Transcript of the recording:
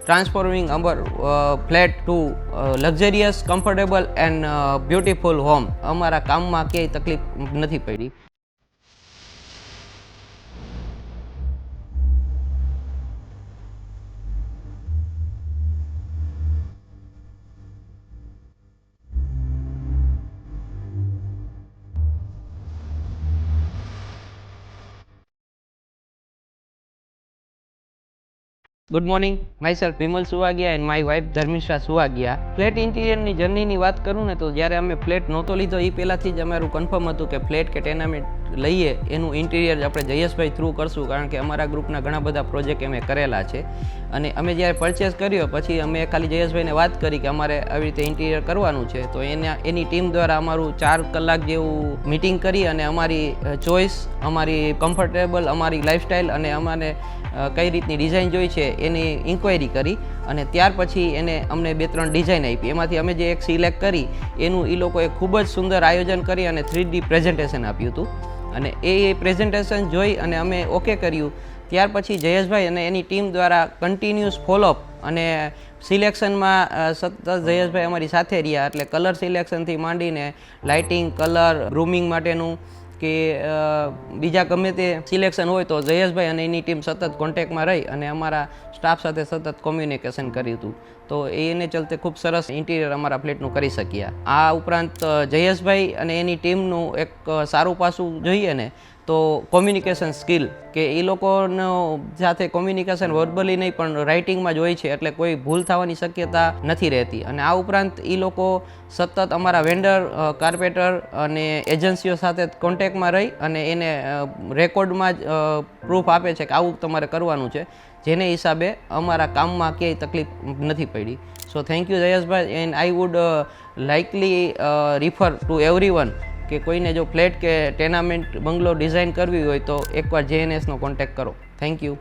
transforming our flat to luxurious, comfortable and beautiful home. અમારા કામમાં ક્યાંય તકલીફ નથી પડી. Good morning, myself Vimal Suvagiya and my wife Dharmishtha Suvagiya. Flat ઇન્ટિરિયરની જર્નીની વાત કરું ને તો જ્યારે અમે ફ્લેટ નહોતો લીધો એ પહેલાંથી જ અમારું કન્ફર્મ હતું કે ફ્લેટ કે ટેનામેન્ટ લઈએ એનું ઇન્ટિરિયર આપણે જયેશભાઈ થ્રુ કરશું, કારણ કે અમારા ગ્રુપના ઘણા બધા પ્રોજેક્ટ અમે કરેલા છે. અને અમે જ્યારે પરચેસ કર્યો પછી અમે ખાલી જયેશભાઈને વાત કરી કે અમારે આવી રીતે ઇન્ટિરિયર કરવાનું છે, તો એની ટીમ દ્વારા અમારું 4 કલાક જેવું મિટિંગ કરી અને અમારી ચોઇસ, અમારી કમ્ફર્ટેબલ, અમારી લાઇફસ્ટાઇલ અને અમારે કઈ રીતની ડિઝાઇન જોઈ છે એની ઇન્ક્વાયરી કરી અને ત્યાર પછી એને અમને 2-3 ડિઝાઇન આપી. એમાંથી અમે જે એક સિલેક્ટ કરી એનું એ લોકોએ ખૂબ જ સુંદર આયોજન કરી અને 3D પ્રેઝન્ટેશન આપ્યું હતું. અને એ પ્રેઝન્ટેશન જોઈ અને અમે ઓકે કર્યું. ત્યાર પછી જયેશભાઈ અને એની ટીમ દ્વારા કન્ટિન્યુઅસ ફોલોઅપ અને સિલેક્શનમાં સતત જયેશભાઈ અમારી સાથે રહ્યા. એટલે કલર સિલેક્શનથી માંડીને લાઇટિંગ, કલર, ગ્રૂમિંગ માટેનું કે બીજા ગમે તે સિલેક્શન હોય તો જયેશભાઈ અને એની ટીમ સતત કોન્ટેક્ટમાં રહી અને અમારા સ્ટાફ સાથે સતત કોમ્યુનિકેશન કર્યું હતું. તો એને ચલતે ખૂબ સરસ ઇન્ટિરિયર અમારા ફ્લેટનું કરી શક્યા. આ ઉપરાંત જયેશભાઈ અને એની ટીમનું એક સારું પાસું જોઈએ ને તો કોમ્યુનિકેશન સ્કિલ, કે એ લોકોનો સાથે કોમ્યુનિકેશન વર્બલી નહીં પણ રાઇટિંગમાં જ હોય છે, એટલે કોઈ ભૂલ થવાની શક્યતા નથી રહેતી. અને આ ઉપરાંત એ લોકો સતત અમારા વેન્ડર, કાર્પેટર અને એજન્સીઓ સાથે કોન્ટેક્ટમાં રહી અને એને રેકોર્ડમાં જ પ્રૂફ આપે છે કે આવું તમારે કરવાનું છે, જેને હિસાબે અમારા કામમાં ક્યાંય તકલીફ નથી પડી. So thank you Jayeshbhai, and I would likely refer two everyone કે કોઈને જો ફ્લેટ કે ટેનામેન્ટ બંગલો ડિઝાઇન કરવી હોય તો એકવાર JNSનો કોન્ટેક્ટ કરો. Thank you.